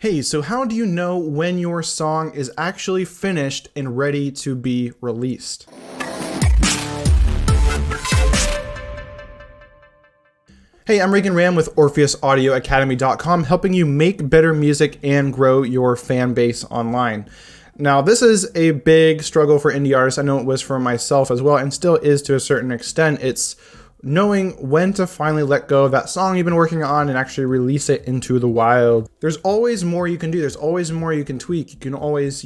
Hey, so how do you know when your song is actually finished and ready to be released? Hey, I'm Regan Ram with OrpheusAudioAcademy.com, helping you make better music and grow your fan base online. Now, this is a big struggle for indie artists. I know it was for myself as well, and still is to a certain extent. It's knowing when to finally let go of that song you've been working on and actually release it into the wild. There's always more you can do. There's always more you can tweak. You can always,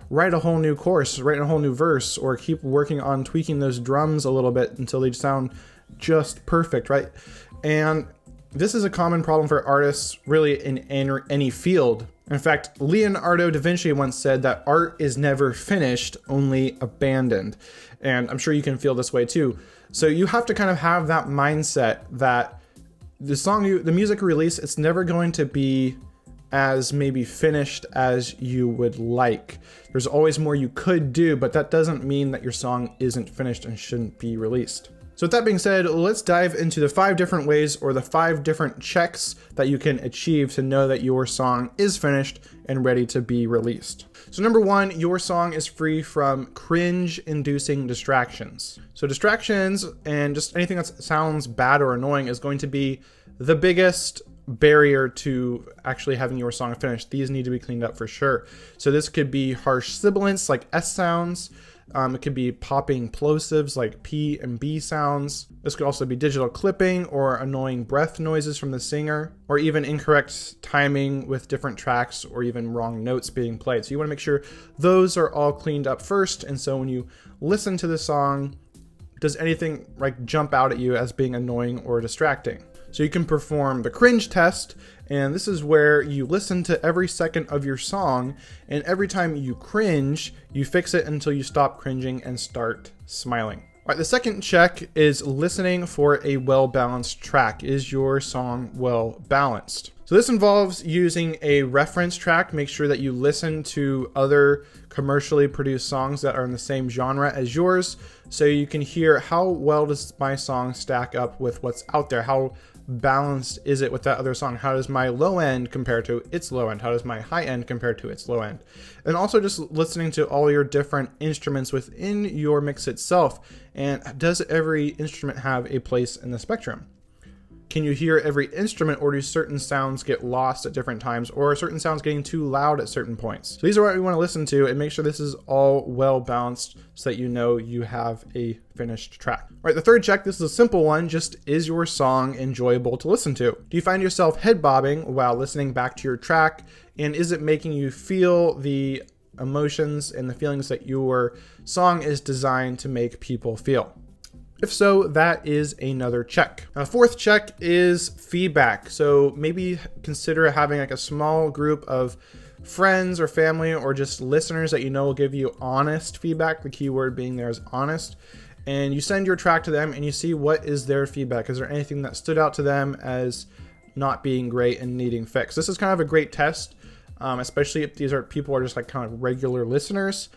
write a whole new chorus, write a whole new verse, or keep working on tweaking those drums a little bit until they sound just perfect, right? And this is a common problem for artists really in any field. In fact, Leonardo da Vinci once said that art is never finished, only abandoned. And I'm sure you can feel this way too. So you have to kind of have that mindset that the music you release, it's never going to be as maybe finished as you would like. There's always more you could do, but that doesn't mean that your song isn't finished and shouldn't be released. So with that being said, let's dive into the 5 different ways or the 5 different checks that you can achieve to know that your song is finished and ready to be released. So number 1, your song is free from cringe-inducing distractions. So distractions and just anything that sounds bad or annoying is going to be the biggest barrier to actually having your song finished. These need to be cleaned up for sure. So this could be harsh sibilants like S sounds. It could be popping plosives like P and B sounds. This could also be digital clipping or annoying breath noises from the singer, or even incorrect timing with different tracks or even wrong notes being played. So you want to make sure those are all cleaned up first. And so when you listen to the song, does anything like jump out at you as being annoying or distracting? So you can perform the cringe test, and this is where you listen to every second of your song, and every time you cringe, you fix it until you stop cringing and start smiling. All right, the second check is listening for a well-balanced track. Is your song well-balanced? So this involves using a reference track. Make sure that you listen to other commercially produced songs that are in the same genre as yours, so you can hear how well does my song stack up with what's out there. How balanced is it with that other song? How does my low end compare to its low end? How does my high end compare to its low end? And also just listening to all your different instruments within your mix itself. And does every instrument have a place in the spectrum? Can you hear every instrument, or do certain sounds get lost at different times, or are certain sounds getting too loud at certain points? So these are what we want to listen to and make sure this is all well balanced so that you know you have a finished track. All right, the third check, this is a simple one, just is your song enjoyable to listen to? Do you find yourself head bobbing while listening back to your track? And is it making you feel the emotions and the feelings that your song is designed to make people feel? If so, that is another check. Now, the fourth check is feedback. So maybe consider having like a small group of friends or family or just listeners that you know will give you honest feedback. The key word being there is honest. And you send your track to them and you see what is their feedback. Is there anything that stood out to them as not being great and needing fix? This is kind of a great test, especially if these are people are just like kind of regular listeners,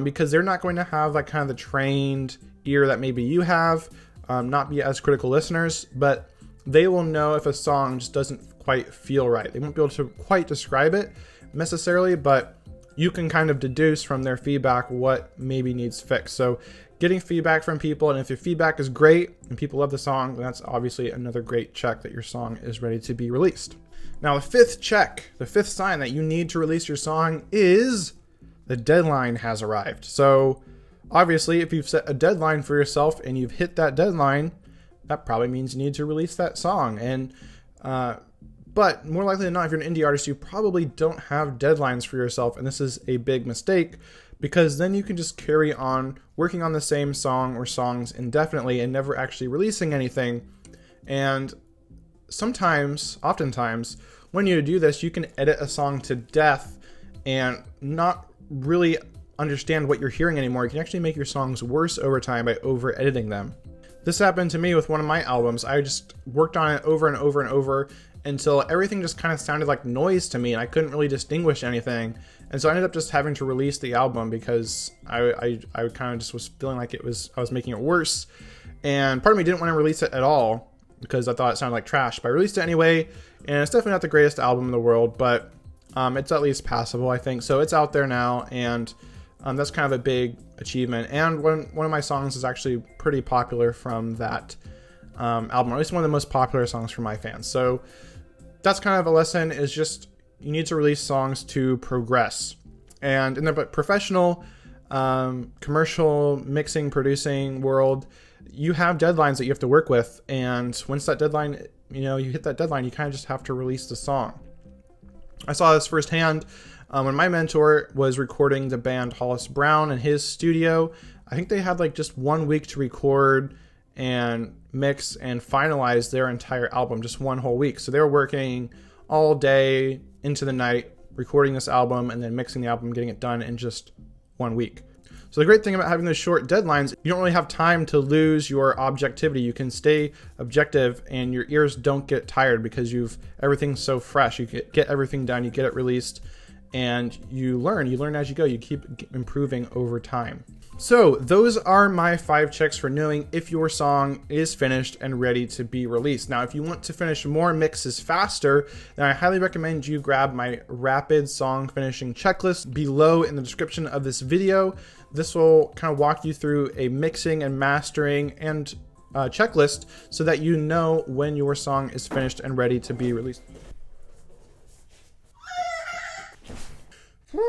because they're not going to have like kind of the trained ear that maybe you have, not be as critical listeners, but they will know if a song just doesn't quite feel right. They won't be able to quite describe it necessarily, but you can kind of deduce from their feedback what maybe needs fixed. So getting feedback from people, and if your feedback is great and people love the song, then that's obviously another great check that your song is ready to be released. Now, the fifth check, the fifth sign that you need to release your song is the deadline has arrived. So obviously, if you've set a deadline for yourself and you've hit that deadline, that probably means you need to release that song. And but more likely than not, if you're an indie artist, you probably don't have deadlines for yourself, and this is a big mistake, because then you can just carry on working on the same song or songs indefinitely and never actually releasing anything. And oftentimes, when you do this, you can edit a song to death and not really understand what you're hearing anymore. You can actually make your songs worse over time by over editing them. This happened to me with one of my albums. I just worked on it over and over and over until everything just kind of sounded like noise to me and I couldn't really distinguish anything. And so I ended up just having to release the album because I kind of just was feeling like I was making it worse. And part of me didn't want to release it at all because I thought it sounded like trash, but I released it anyway. And it's definitely not the greatest album in the world, but It's at least passable, I think. So it's out there now, and that's kind of a big achievement. And one of my songs is actually pretty popular from that album, or at least one of the most popular songs for my fans. So that's kind of a lesson, is just you need to release songs to progress. And in the professional, commercial, mixing, producing world, you have deadlines that you have to work with. And once that deadline, you hit that deadline, you kind of just have to release the song. I saw this firsthand when my mentor was recording the band Hollis Brown in his studio. I think they had like just 1 week to record and mix and finalize their entire album, just one whole week. So they were working all day into the night, recording this album and then mixing the album, getting it done in just 1 week. So the great thing about having those short deadlines, you don't really have time to lose your objectivity. You can stay objective and your ears don't get tired because everything's so fresh. You get everything done, you get it released, and you learn as you go. You keep improving over time. So those are my 5 checks for knowing if your song is finished and ready to be released. Now, if you want to finish more mixes faster, then I highly recommend you grab my rapid song finishing checklist below in the description of this video. This will kind of walk you through a mixing and mastering and checklist so that you know when your song is finished and ready to be released.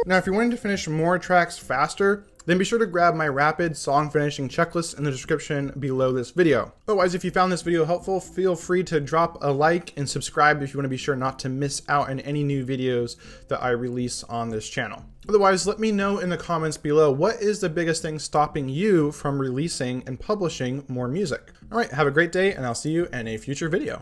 Now, if you're wanting to finish more tracks faster, then be sure to grab my rapid song finishing checklist in the description below this video. Otherwise, if you found this video helpful, feel free to drop a like and subscribe if you want to be sure not to miss out on any new videos that I release on this channel. Otherwise, let me know in the comments below, what is the biggest thing stopping you from releasing and publishing more music? All right, have a great day, and I'll see you in a future video.